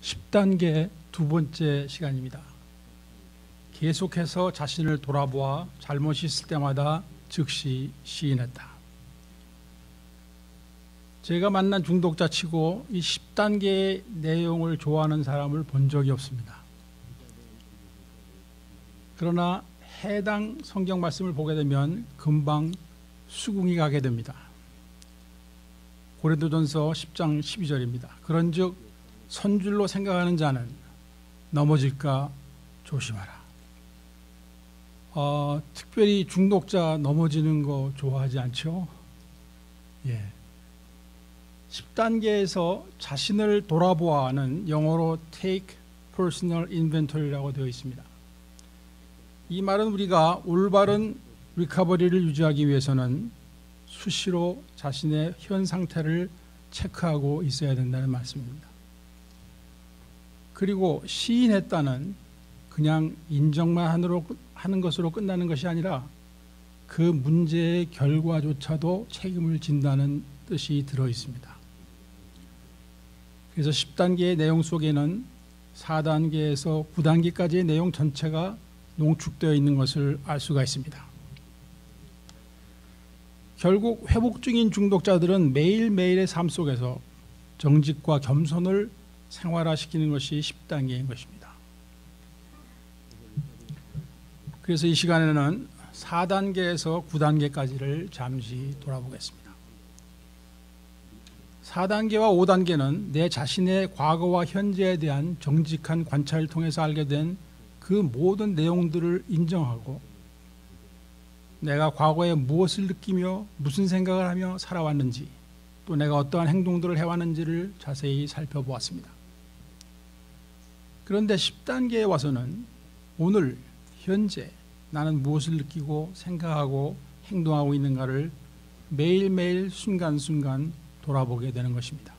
10단계 두 번째 시간입니다. 계속해서 자신을 돌아보아 잘못이 있을 때마다 즉시 시인했다. 제가 만난 중독자 치고 이 10단계의 내용을 좋아하는 사람을 본 적이 없습니다. 그러나 해당 성경 말씀을 보게 되면 금방 수긍이 가게 됩니다. 고린도전서 10장 12절입니다. 그런즉 선줄로 생각하는 자는 넘어질까 조심하라. 특별히 중독자 넘어지는 거 좋아하지 않죠? 10단계에서 자신을 돌아보아는 영어로 take personal inventory라고 되어 있습니다. 이 말은 우리가 올바른 리커버리를 유지하기 위해서는 수시로 자신의 현 상태를 체크하고 있어야 된다는 말씀입니다. 그리고 시인했다는 그냥 인정만 하는 것으로 끝나는 것이 아니라 그 문제의 결과조차도 책임을 진다는 뜻이 들어 있습니다. 그래서 10단계의 내용 속에는 4단계에서 9단계까지의 내용 전체가 농축되어 있는 것을 알 수가 있습니다. 결국 회복 중인 중독자들은 매일매일의 삶 속에서 정직과 겸손을 생활화시키는 것이 10단계인 것입니다. 그래서 이 시간에는 4단계에서 9단계까지를 잠시 돌아보겠습니다. 4단계와 5단계는 내 자신의 과거와 현재에 대한 정직한 관찰을 통해서 알게 된 그 모든 내용들을 인정하고 내가 과거에 무엇을 느끼며 무슨 생각을 하며 살아왔는지 또 내가 어떠한 행동들을 해왔는지를 자세히 살펴보았습니다. 그런데 10단계에 와서는 오늘 현재 나는 무엇을 느끼고 생각하고 행동하고 있는가를 매일매일 순간순간 돌아보게 되는 것입니다.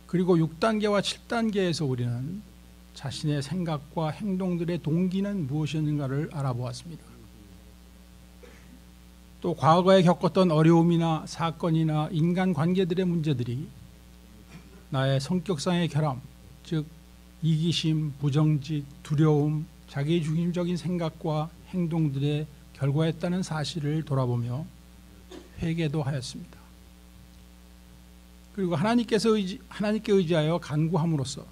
그리고 6단계와 7단계에서 우리는 자신의 생각과 행동들의 동기는 무엇이었는가를 알아보았습니다. 또 과거에 겪었던 어려움이나 사건이나 인간관계들의 문제들이 나의 성격상의 결함, 즉 이기심, 부정직, 두려움, 자기중심적인 생각과 행동들의 결과였다는 사실을 돌아보며 회개도 하였습니다. 그리고 하나님께 의지하여 간구함으로써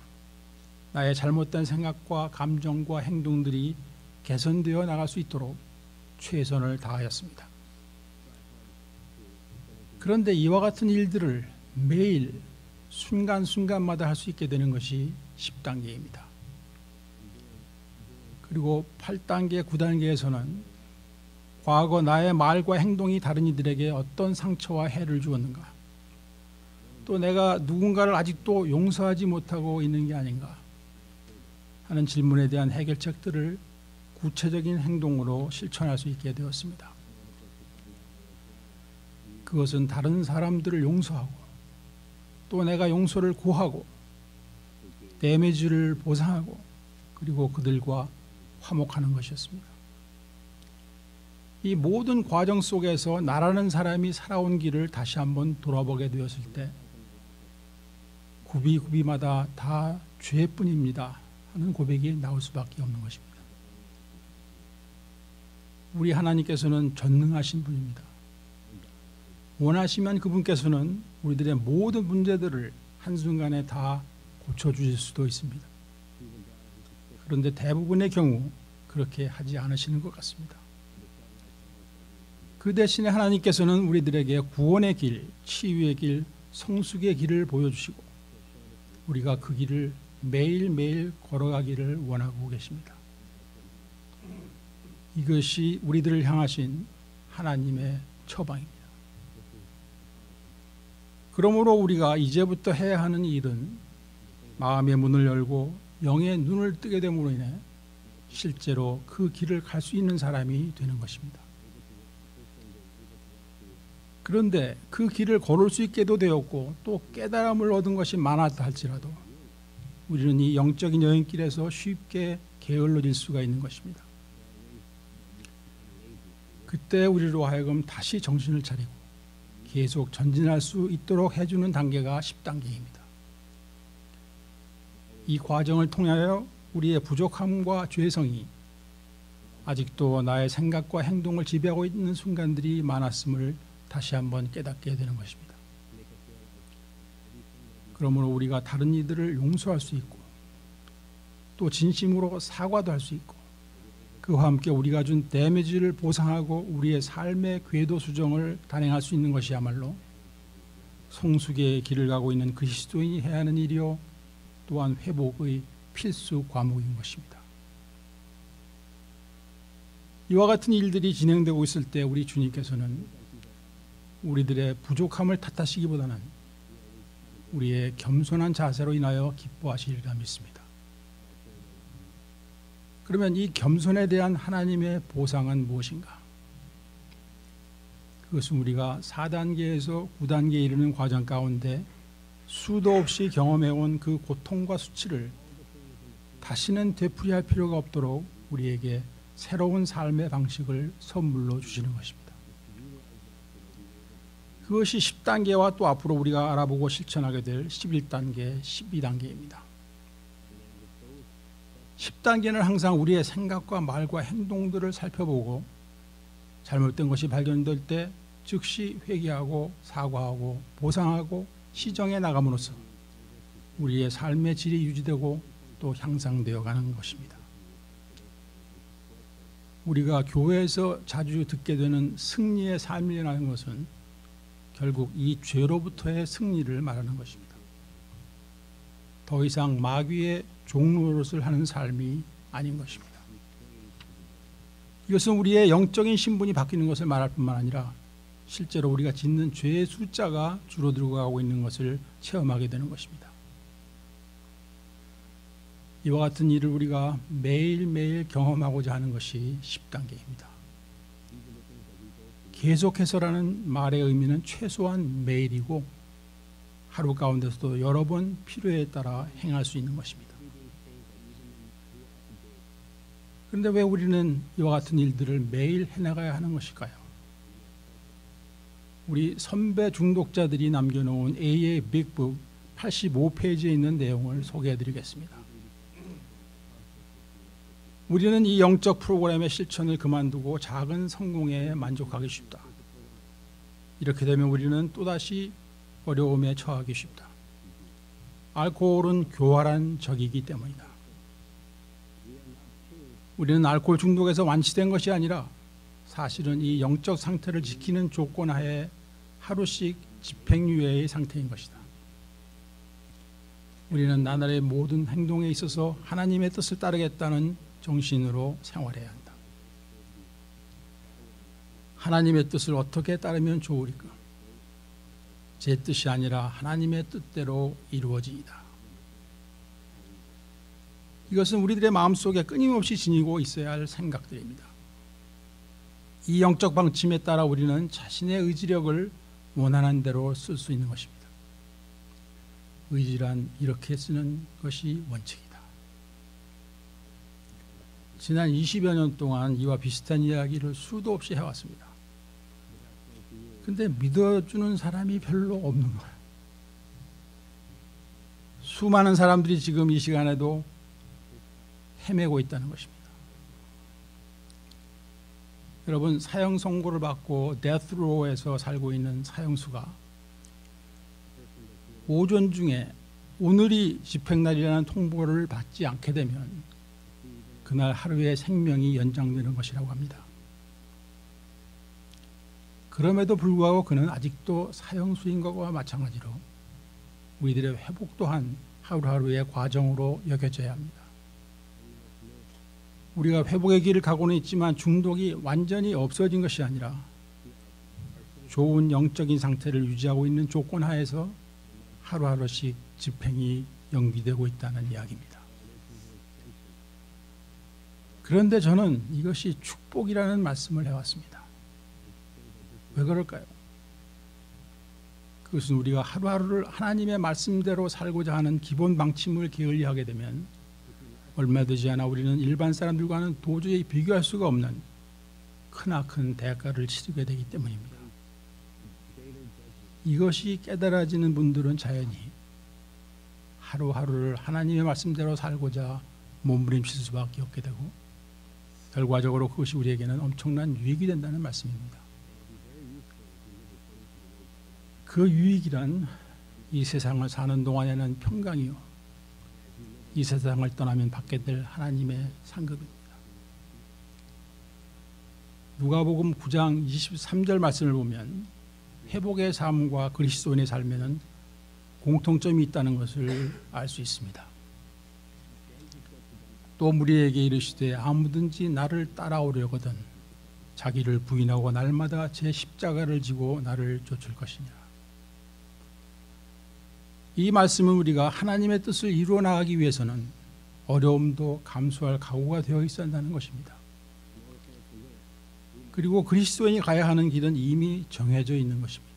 나의 잘못된 생각과 감정과 행동들이 개선되어 나갈 수 있도록 최선을 다하였습니다. 그런데 이와 같은 일들을 매일 순간순간마다 할 수 있게 되는 것이 10단계입니다. 그리고 8단계, 9단계에서는 과거 나의 말과 행동이 다른 이들에게 어떤 상처와 해를 주었는가, 또 내가 누군가를 아직도 용서하지 못하고 있는 게 아닌가 하는 질문에 대한 해결책들을 구체적인 행동으로 실천할 수 있게 되었습니다. 그것은 다른 사람들을 용서하고 또 내가 용서를 구하고 데미지를 보상하고 그리고 그들과 화목하는 것이었습니다. 이 모든 과정 속에서 나라는 사람이 살아온 길을 다시 한번 돌아보게 되었을 때 굽이굽이마다 다 죄뿐입니다 하는 고백이 나올 수밖에 없는 것입니다. 우리 하나님께서는 전능하신 분입니다. 원하시면 그분께서는 우리들의 모든 문제들을 한순간에 다 고쳐주실 수도 있습니다. 그런데 대부분의 경우 그렇게 하지 않으시는 것 같습니다. 그 대신에 하나님께서는 우리들에게 구원의 길, 치유의 길, 성숙의 길을 보여주시고 우리가 그 길을 매일매일 걸어가기를 원하고 계십니다. 이것이 우리들을 향하신 하나님의 처방입니다. 그러므로 우리가 이제부터 해야 하는 일은 마음의 문을 열고 영의 눈을 뜨게 됨으로 인해 실제로 그 길을 갈 수 있는 사람이 되는 것입니다. 그런데 그 길을 걸을 수 있게도 되었고 또 깨달음을 얻은 것이 많았다 할지라도 우리는 이 영적인 여행길에서 쉽게 게을러질 수가 있는 것입니다. 그때 우리로 하여금 다시 정신을 차리고 계속 전진할 수 있도록 해주는 단계가 10단계입니다. 이 과정을 통하여 우리의 부족함과 죄성이 아직도 나의 생각과 행동을 지배하고 있는 순간들이 많았음을 다시 한번 깨닫게 되는 것입니다. 그러므로 우리가 다른 이들을 용서할 수 있고 또 진심으로 사과도 할 수 있고 그와 함께 우리가 준 데미지를 보상하고 우리의 삶의 궤도 수정을 단행할 수 있는 것이야말로 성숙의 길을 가고 있는 그리스도인이 해야 하는 일이요 또한 회복의 필수 과목인 것입니다. 이와 같은 일들이 진행되고 있을 때 우리 주님께서는 우리들의 부족함을 탓하시기보다는 우리의 겸손한 자세로 인하여 기뻐하시리라 믿습니다. 그러면 이 겸손에 대한 하나님의 보상은 무엇인가? 그것은 우리가 4단계에서 9단계에 이르는 과정 가운데 수도 없이 경험해온 그 고통과 수치를 다시는 되풀이할 필요가 없도록 우리에게 새로운 삶의 방식을 선물로 주시는 것입니다. 그것이 10단계와 또 앞으로 우리가 알아보고 실천하게 될 11단계, 12단계입니다. 10단계는 항상 우리의 생각과 말과 행동들을 살펴보고 잘못된 것이 발견될 때 즉시 회개하고 사과하고 보상하고 시정해 나감으로써 우리의 삶의 질이 유지되고 또 향상되어 가는 것입니다. 우리가 교회에서 자주 듣게 되는 승리의 삶이라는 것은 결국 이 죄로부터의 승리를 말하는 것입니다. 더 이상 마귀의 종노릇을 하는 삶이 아닌 것입니다. 이것은 우리의 영적인 신분이 바뀌는 것을 말할 뿐만 아니라 실제로 우리가 짓는 죄의 숫자가 줄어들고 가고 있는 것을 체험하게 되는 것입니다. 이와 같은 일을 우리가 매일매일 경험하고자 하는 것이 10단계입니다. 계속해서라는 말의 의미는 최소한 매일이고 하루 가운데서도 여러 번 필요에 따라 행할 수 있는 것입니다. 그런데 왜 우리는 이와 같은 일들을 매일 해나가야 하는 것일까요? 우리 선배 중독자들이 남겨놓은 AA 빅북 85페이지에 있는 내용을 소개해드리겠습니다. 우리는 이 영적 프로그램의 실천을 그만두고 작은 성공에 만족하기 쉽다. 이렇게 되면 우리는 또다시 어려움에 처하기 쉽다. 알코올은 교활한 적이기 때문이다. 우리는 알코올 중독에서 완치된 것이 아니라 사실은 이 영적 상태를 지키는 조건 하에 하루씩 집행유예의 상태인 것이다. 우리는 나날의 모든 행동에 있어서 하나님의 뜻을 따르겠다는 정신으로 생활해야 한다. 하나님의 뜻을 어떻게 따르면 좋으리까? 제 뜻이 아니라 하나님의 뜻대로 이루어지이다. 이것은 우리들의 마음속에 끊임없이 지니고 있어야 할 생각들입니다. 이 영적 방침에 따라 우리는 자신의 의지력을 원하는 대로 쓸 수 있는 것입니다. 의지란 이렇게 쓰는 것이 원칙이다. 지난 20여 년 동안 이와 비슷한 이야기를 수도 없이 해왔습니다. 근데 믿어주는 사람이 별로 없는 거예요. 수많은 사람들이 지금 이 시간에도 헤매고 있다는 것입니다. 여러분, 사형 선고를 받고 데스로우에서 살고 있는 사형수가 오전 중에 오늘이 집행날이라는 통보를 받지 않게 되면 그날 하루의 생명이 연장되는 것이라고 합니다. 그럼에도 불구하고 그는 아직도 사형수인 것과 마찬가지로 우리들의 회복 또한 하루하루의 과정으로 여겨져야 합니다. 우리가 회복의 길을 가고는 있지만 중독이 완전히 없어진 것이 아니라 좋은 영적인 상태를 유지하고 있는 조건 하에서 하루하루씩 집행이 연기되고 있다는 이야기입니다. 그런데 저는 이것이 축복이라는 말씀을 해왔습니다. 왜 그럴까요? 그것은 우리가 하루하루를 하나님의 말씀대로 살고자 하는 기본 방침을 게을리하게 되면 얼마 되지 않아 우리는 일반 사람들과는 도저히 비교할 수가 없는 크나큰 대가를 치르게 되기 때문입니다. 이것이 깨달아지는 분들은 자연히 하루하루를 하나님의 말씀대로 살고자 몸부림칠 수밖에 없게 되고 결과적으로 그것이 우리에게는 엄청난 유익이 된다는 말씀입니다. 그 유익이란 이 세상을 사는 동안에는 평강이요, 이 세상을 떠나면 받게 될 하나님의 상급입니다. 누가복음 9장 23절 말씀을 보면 회복의 삶과 그리스도인의 삶에는 공통점이 있다는 것을 알 수 있습니다. 또 무리에게 이르시되 아무든지 나를 따라오려거든 자기를 부인하고 날마다 제 십자가를 지고 나를 쫓을 것이니라. 이 말씀은 우리가 하나님의 뜻을 이루어 나가기 위해서는 어려움도 감수할 각오가 되어 있어야 한다는 것입니다. 그리고 그리스도인이 가야 하는 길은 이미 정해져 있는 것입니다.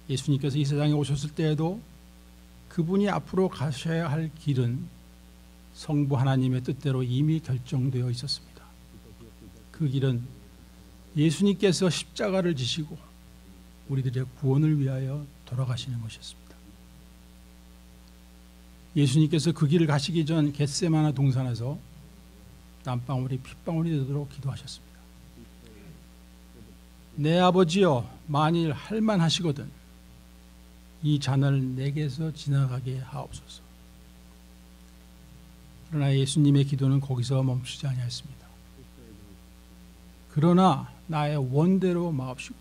예수님께서 이 세상에 오셨을 때에도 그분이 앞으로 가셔야 할 길은 성부 하나님의 뜻대로 이미 결정되어 있었습니다. 그 길은 예수님께서 십자가를 지시고 우리들의 구원을 위하여 돌아가시는 것이었습니다. 예수님께서 그 길을 가시기 전 겟세마네 동산에서 땀방울이 핏방울이 되도록 기도하셨습니다. 내 아버지여, 만일 할만하시거든 이 잔을 내게서 지나가게 하옵소서. 그러나 예수님의 기도는 거기서 멈추지 아니하였습니다. 그러나 나의 원대로 마옵시고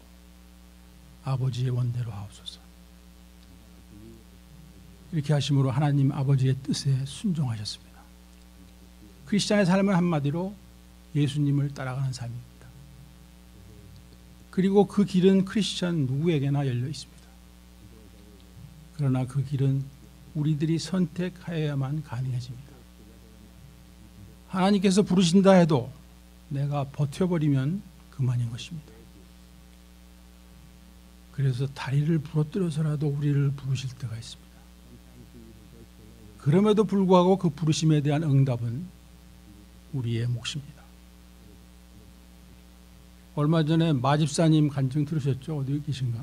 아버지의 원대로 하옵소서. 이렇게 하심으로 하나님 아버지의 뜻에 순종하셨습니다. 크리스찬의 삶은 한마디로 예수님을 따라가는 삶입니다. 그리고 그 길은 크리스찬 누구에게나 열려 있습니다. 그러나 그 길은 우리들이 선택하여야만 가능해집니다. 하나님께서 부르신다 해도 내가 버텨버리면 그만인 것입니다. 그래서 다리를 부러뜨려서라도 우리를 부르실 때가 있습니다. 그럼에도 불구하고 그 부르심에 대한 응답은 우리의 몫입니다. 얼마 전에 마집사님 간증 들으셨죠? 어디 계신가?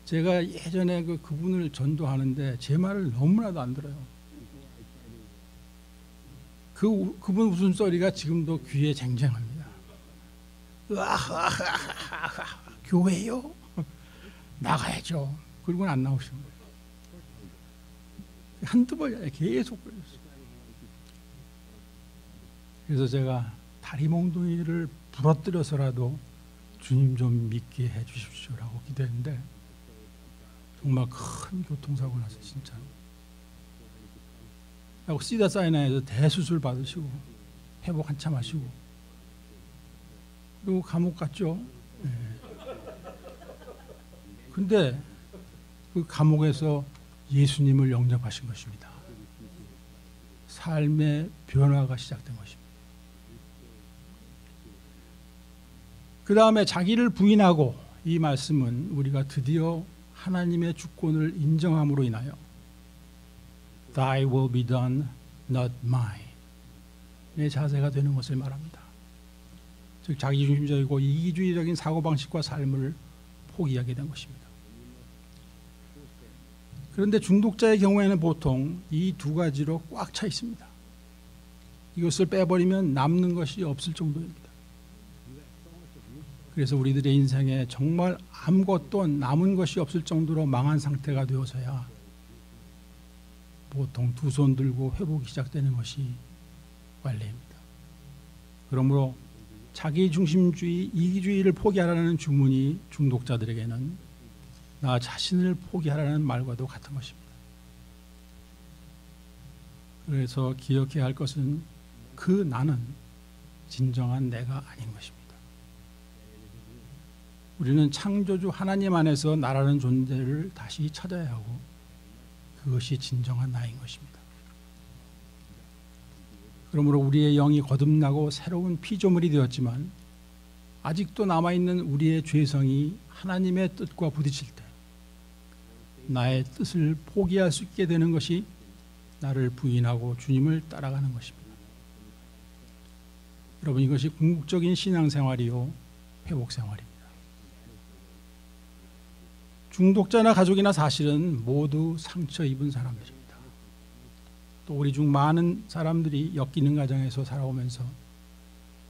제가 예전에 그분을 전도하는데 제 말을 너무나도 안 들어요. 그분 웃음소리가 지금도 귀에 쟁쟁합니다. 교회요? 나가야죠. 그리고는 안 나오시는 거예요. 한두 번이 아니라 계속 그랬어요. 그래서 제가 다리 몽둥이를 부러뜨려서라도 주님 좀 믿게 해 주십시오라고 기도했는데 정말 큰 교통사고 나서 진짜 시다사이나에서 대수술 받으시고 회복 한참 하시고 그리고 감옥 갔죠. 근데 그 감옥에서 예수님을 영접하신 것입니다. 삶의 변화가 시작된 것입니다. 그 다음에 자기를 부인하고, 이 말씀은 우리가 드디어 하나님의 주권을 인정함으로 인하여 Thy will be done, not mine 의 자세가 되는 것을 말합니다. 즉 자기중심적이고 이기주의적인 사고방식과 삶을 포기하게 된 것입니다. 그런데 중독자의 경우에는 보통 이 두 가지로 꽉 차 있습니다. 이것을 빼버리면 남는 것이 없을 정도입니다. 그래서 우리들의 인생에 정말 아무것도 남은 것이 없을 정도로 망한 상태가 되어서야 보통 두 손 들고 회복이 시작되는 것이 관례입니다. 그러므로 자기중심주의, 이기주의를 포기하라는 주문이 중독자들에게는 나 자신을 포기하라는 말과도 같은 것입니다. 그래서 기억해야 할 것은 그 나는 진정한 내가 아닌 것입니다. 우리는 창조주 하나님 안에서 나라는 존재를 다시 찾아야 하고 그것이 진정한 나인 것입니다. 그러므로 우리의 영이 거듭나고 새로운 피조물이 되었지만 아직도 남아있는 우리의 죄성이 하나님의 뜻과 부딪힐 때 나의 뜻을 포기할 수 있게 되는 것이 나를 부인하고 주님을 따라가는 것입니다. 여러분, 이것이 궁극적인 신앙생활이요 회복생활입니다. 중독자나 가족이나 사실은 모두 상처 입은 사람들입니다. 또 우리 중 많은 사람들이 엮이는 가정에서 살아오면서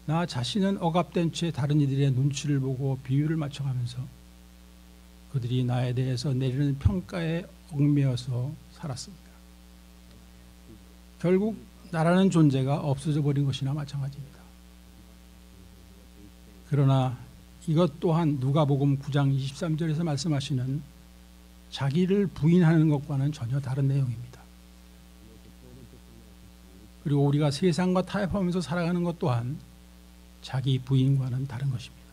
나 자신은 억압된 채 다른 이들의 눈치를 보고 비율을 맞춰가면서 그들이 나에 대해서 내리는 평가에 얽매여서 살았습니다. 결국 나라는 존재가 없어져 버린 것이나 마찬가지입니다. 그러나 이것 또한 누가복음 9장 23절에서 말씀하시는 자기를 부인하는 것과는 전혀 다른 내용입니다. 그리고 우리가 세상과 타협하면서 살아가는 것 또한 자기 부인과는 다른 것입니다.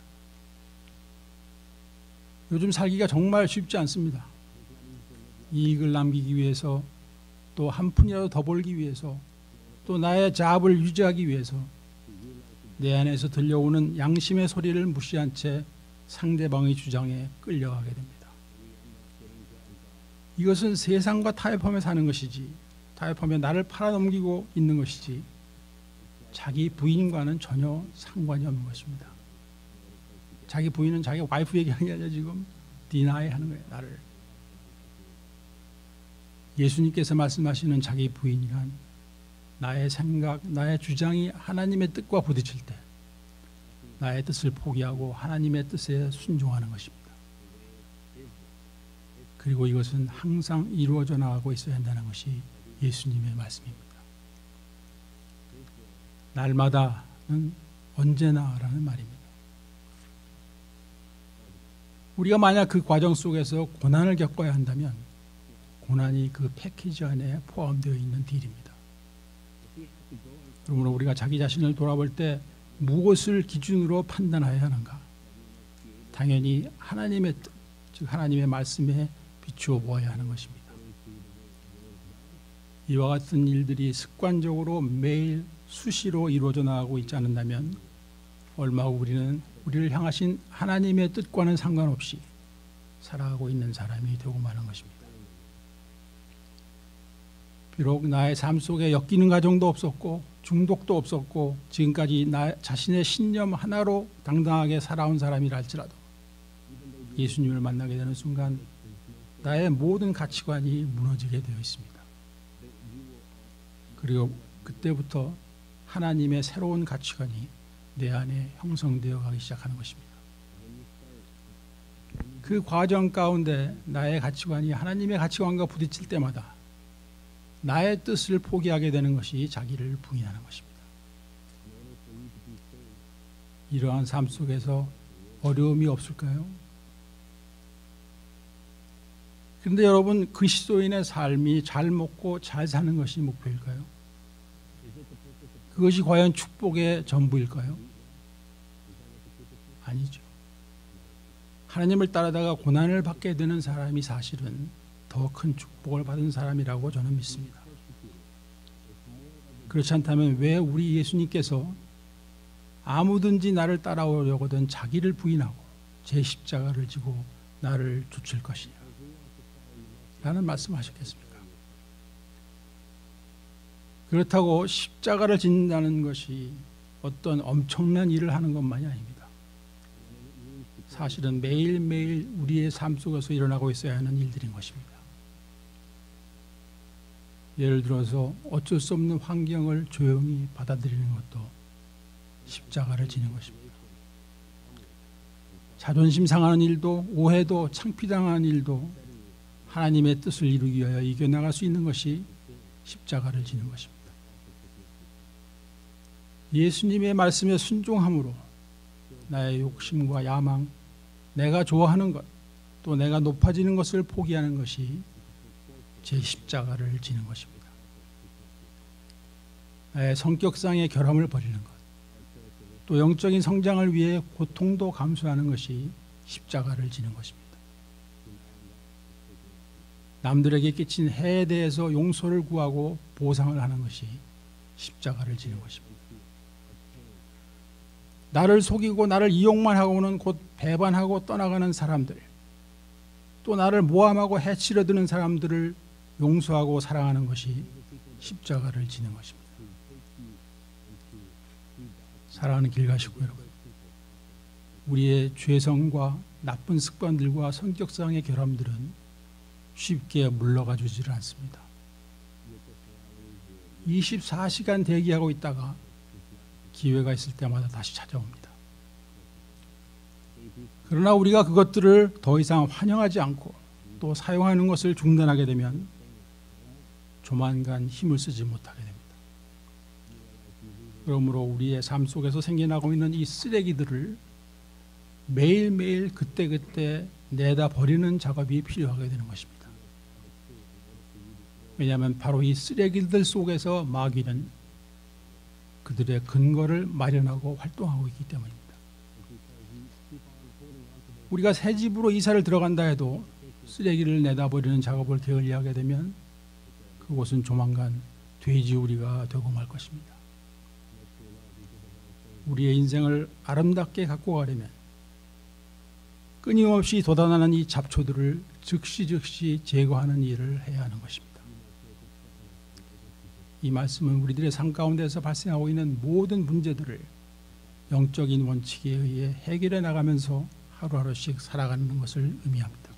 요즘 살기가 정말 쉽지 않습니다. 이익을 남기기 위해서, 또 한 푼이라도 더 벌기 위해서, 또 나의 자업을 유지하기 위해서 내 안에서 들려오는 양심의 소리를 무시한 채 상대방의 주장에 끌려가게 됩니다. 이것은 세상과 타협하며 사는 것이지, 타협하며 나를 팔아넘기고 있는 것이지 자기 부인과는 전혀 상관이 없는 것입니다. 자기 부인은 자기 와이프 얘기하는 게 아니라 지금 디나이 하는 거예요. 나를. 예수님께서 말씀하시는 자기 부인이란 나의 생각, 나의 주장이 하나님의 뜻과 부딪힐 때 나의 뜻을 포기하고 하나님의 뜻에 순종하는 것입니다. 그리고 이것은 항상 이루어져 나가고 있어야 한다는 것이 예수님의 말씀입니다. 날마다는 언제나라는 말입니다. 우리가 만약 그 과정 속에서 고난을 겪어야 한다면 고난이 그 패키지 안에 포함되어 있는 딜입니다. 그러므로 우리가 자기 자신을 돌아볼 때 무엇을 기준으로 판단해야 하는가? 당연히 하나님의 뜻, 즉 하나님의 말씀에 비추어 보아야 하는 것입니다. 이와 같은 일들이 습관적으로 매일 수시로 이루어져 나가고 있지 않는다면 얼마 후 우리를 향하신 하나님의 뜻과는 상관없이 살아가고 있는 사람이 되고 마는 것입니다. 비록 나의 삶 속에 엮이는 가정도 없었고 중독도 없었고 지금까지 나 자신의 신념 하나로 당당하게 살아온 사람이라 할지라도 예수님을 만나게 되는 순간 나의 모든 가치관이 무너지게 되어 있습니다. 그리고 그때부터 하나님의 새로운 가치관이 내 안에 형성되어 가기 시작하는 것입니다. 그 과정 가운데 나의 가치관이 하나님의 가치관과 부딪힐 때마다 나의 뜻을 포기하게 되는 것이 자기를 부인하는 것입니다. 이러한 삶 속에서 어려움이 없을까요? 그런데 여러분, 그리스도인의 삶이 잘 먹고 잘 사는 것이 목표일까요? 그것이 과연 축복의 전부일까요? 아니죠. 하나님을 따르다가 고난을 받게 되는 사람이 사실은 더 큰 축복을 받은 사람이라고 저는 믿습니다. 그렇지 않다면 왜 우리 예수님께서 아무든지 나를 따라오려거든 자기를 부인하고 제 십자가를 지고 나를 좇을 것이냐 라는 말씀하셨겠습니까? 그렇다고 십자가를 짓는다는 것이 어떤 엄청난 일을 하는 것만이 아닙니다. 사실은 매일매일 우리의 삶 속에서 일어나고 있어야 하는 일들인 것입니다. 예를 들어서 어쩔 수 없는 환경을 조용히 받아들이는 것도 십자가를 지는 것입니다. 자존심 상하는 일도, 오해도, 창피당하는 일도 하나님의 뜻을 이루기 위하여 이겨나갈 수 있는 것이 십자가를 지는 것입니다. 예수님의 말씀에 순종함으로 나의 욕심과 야망, 내가 좋아하는 것, 또 내가 높아지는 것을 포기하는 것이 제 십자가를 지는 것입니다. 나의 성격상의 결함을 버리는 것, 또 영적인 성장을 위해 고통도 감수하는 것이 십자가를 지는 것입니다. 남들에게 끼친 해에 대해서 용서를 구하고 보상을 하는 것이 십자가를 지는 것입니다. 나를 속이고 나를 이용만 하고는 곧 배반하고 떠나가는 사람들, 또 나를 모함하고 해치려 드는 사람들을 용서하고 사랑하는 것이 십자가를 지는 것입니다. 사랑하는 길 가시고 여러분, 우리의 죄성과 나쁜 습관들과 성격상의 결함들은 쉽게 물러가 주지를 않습니다. 24시간 대기하고 있다가 기회가 있을 때마다 다시 찾아옵니다. 그러나 우리가 그것들을 더 이상 환영하지 않고 또 사용하는 것을 중단하게 되면 조만간 힘을 쓰지 못하게 됩니다. 그러므로 우리의 삶 속에서 생겨나고 있는 이 쓰레기들을 매일매일 그때그때 내다 버리는 작업이 필요하게 되는 것입니다. 왜냐하면 바로 이 쓰레기들 속에서 마귀는 그들의 근거를 마련하고 활동하고 있기 때문입니다. 우리가 새 집으로 이사를 들어간다 해도 쓰레기를 내다 버리는 작업을 게을리하게 되면 그곳은 조만간 돼지우리가 되고 말 것입니다. 우리의 인생을 아름답게 갖고 가려면 끊임없이 돋아나는 이 잡초들을 즉시 제거하는 일을 해야 하는 것입니다. 이 말씀은 우리들의 삶 가운데서 발생하고 있는 모든 문제들을 영적인 원칙에 의해 해결해 나가면서 하루하루씩 살아가는 것을 의미합니다.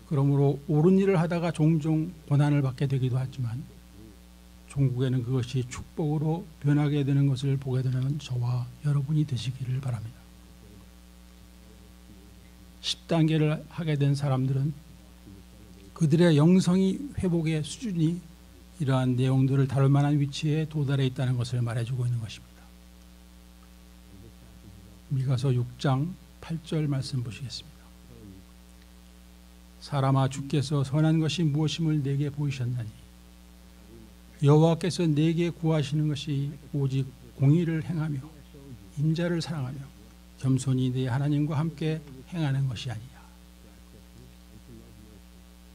그러므로 옳은 일을 하다가 종종 고난을 받게 되기도 하지만 종국에는 그것이 축복으로 변하게 되는 것을 보게 되는 저와 여러분이 되시기를 바랍니다. 10단계를 하게 된 사람들은 그들의 영성이 회복의 수준이 이러한 내용들을 다룰 만한 위치에 도달해 있다는 것을 말해주고 있는 것입니다. 미가서 6장 8절 말씀 보시겠습니다. 사람아, 주께서 선한 것이 무엇임을 내게 보이셨나니 여호와께서 내게 구하시는 것이 오직 공의를 행하며 인자를 사랑하며 겸손히 내 하나님과 함께 행하는 것이 아니냐.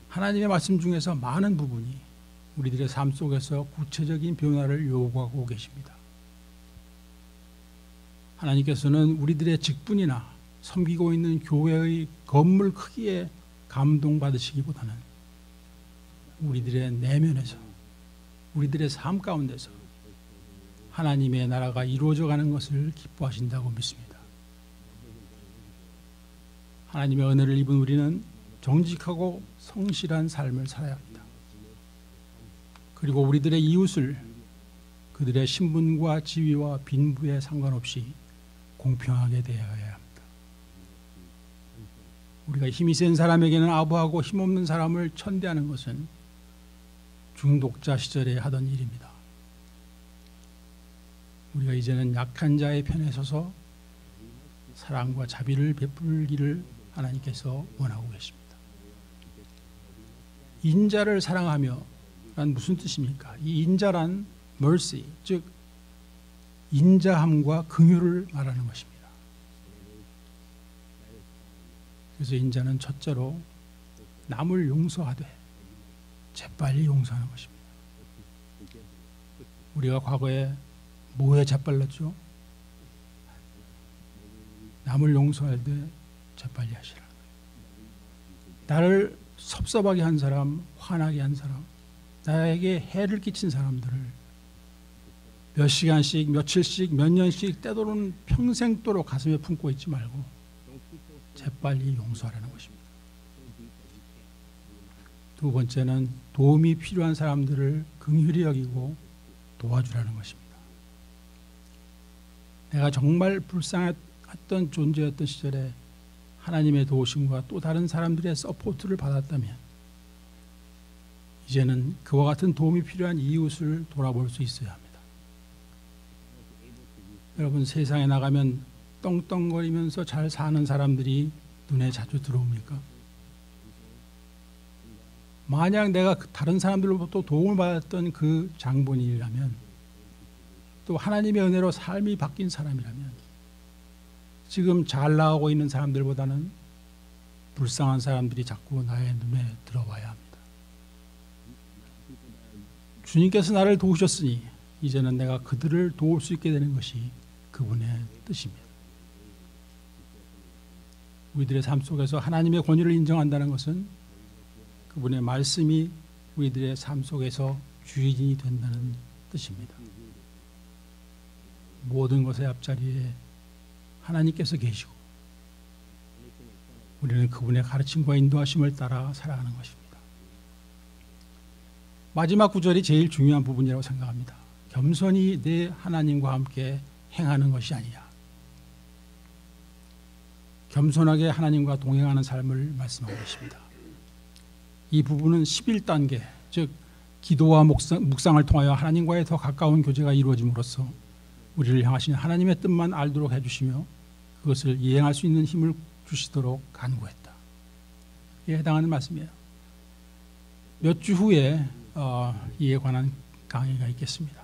하나님의 말씀 중에서 많은 부분이 우리들의 삶 속에서 구체적인 변화를 요구하고 계십니다. 하나님께서는 우리들의 직분이나 섬기고 있는 교회의 건물 크기에 감동받으시기보다는 우리들의 내면에서, 우리들의 삶 가운데서 하나님의 나라가 이루어져가는 것을 기뻐하신다고 믿습니다. 하나님의 은혜를 입은 우리는 정직하고 성실한 삶을 살아야 합니다. 그리고 우리들의 이웃을 그들의 신분과 지위와 빈부에 상관없이 공평하게 대해야 합니다. 우리가 힘이 센 사람에게는 아부하고 힘없는 사람을 천대하는 것은 중독자 시절에 하던 일입니다. 우리가 이제는 약한 자의 편에 서서 사랑과 자비를 베풀기를 하나님께서 원하고 계십니다. 인자를 사랑하며 란 무슨 뜻입니까? 이 인자란 mercy, 즉 인자함과 긍휼을 말하는 것입니다. 그래서 인자는 첫째로 남을 용서하되 재빨리 용서하는 것입니다. 우리가 과거에 뭐에 재빨랐죠? 남을 용서할 때 재빨리 하시라는 거예요. 나를 섭섭하게 한 사람, 화나게 한 사람, 나에게 해를 끼친 사람들을 몇 시간씩, 며칠씩, 몇 년씩 때로는 평생도록 가슴에 품고 있지 말고 재빨리 용서하라는 것입니다. 두 번째는 도움이 필요한 사람들을 긍휼히 여기고 도와주라는 것입니다. 내가 정말 불쌍했던 존재였던 시절에 하나님의 도우심과 또 다른 사람들의 서포트를 받았다면 이제는 그와 같은 도움이 필요한 이웃을 돌아볼 수 있어야 합니다. 여러분, 세상에 나가면 떵떵거리면서 잘 사는 사람들이 눈에 자주 들어옵니까? 만약 내가 다른 사람들로부터 도움을 받았던 그 장본인이라면, 또 하나님의 은혜로 삶이 바뀐 사람이라면 지금 잘 나가고 있는 사람들보다는 불쌍한 사람들이 자꾸 나의 눈에 들어와야 합니다. 주님께서 나를 도우셨으니 이제는 내가 그들을 도울 수 있게 되는 것이 그분의 뜻입니다. 우리들의 삶 속에서 하나님의 권위를 인정한다는 것은 그분의 말씀이 우리들의 삶 속에서 주인이 된다는 뜻입니다. 모든 것의 앞자리에 하나님께서 계시고 우리는 그분의 가르침과 인도하심을 따라 살아가는 것입니다. 마지막 구절이 제일 중요한 부분이라고 생각합니다. 겸손히 내 하나님과 함께 행하는 것이 아니냐. 겸손하게 하나님과 동행하는 삶을 말씀하고 계십니다. 이 부분은 11단계, 즉 기도와 묵상을 통하여 하나님과의 더 가까운 교제가 이루어짐으로써 우리를 향하신 하나님의 뜻만 알도록 해주시며 그것을 이행할 수 있는 힘을 주시도록 간구했다. 이에 해당하는 말씀이에요. 몇 주 후에 이에 관한 강의가 있겠습니다.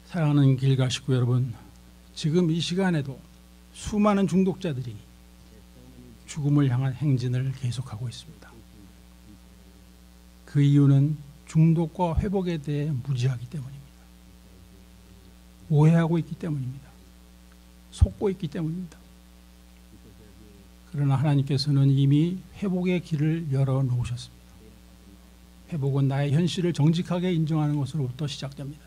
사랑하는 길가 식구 여러분, 지금 이 시간에도 수많은 중독자들이 죽음을 향한 행진을 계속하고 있습니다. 그 이유는 중독과 회복에 대해 무지하기 때문입니다. 오해하고 있기 때문입니다. 속고 있기 때문입니다. 그러나 하나님께서는 이미 회복의 길을 열어놓으셨습니다. 회복은 나의 현실을 정직하게 인정하는 것으로부터 시작됩니다.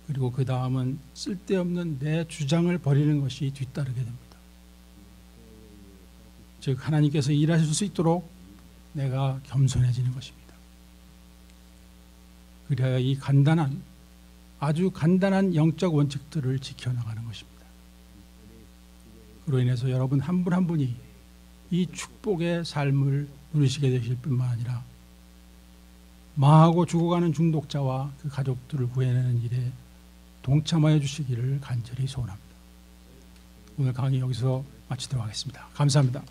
그리고 그 다음은 쓸데없는 내 주장을 버리는 것이 뒤따르게 됩니다. 즉 하나님께서 일하실 수 있도록 내가 겸손해지는 것입니다. 그래야 이 아주 간단한 영적 원칙들을 지켜나가는 것입니다. 그로 인해서 여러분 한 분 한 분이 이 축복의 삶을 누리시게 되실 뿐만 아니라 망하고 죽어가는 중독자와 그 가족들을 구해내는 일에 동참하여 주시기를 간절히 소원합니다. 오늘 강의 여기서 마치도록 하겠습니다. 감사합니다.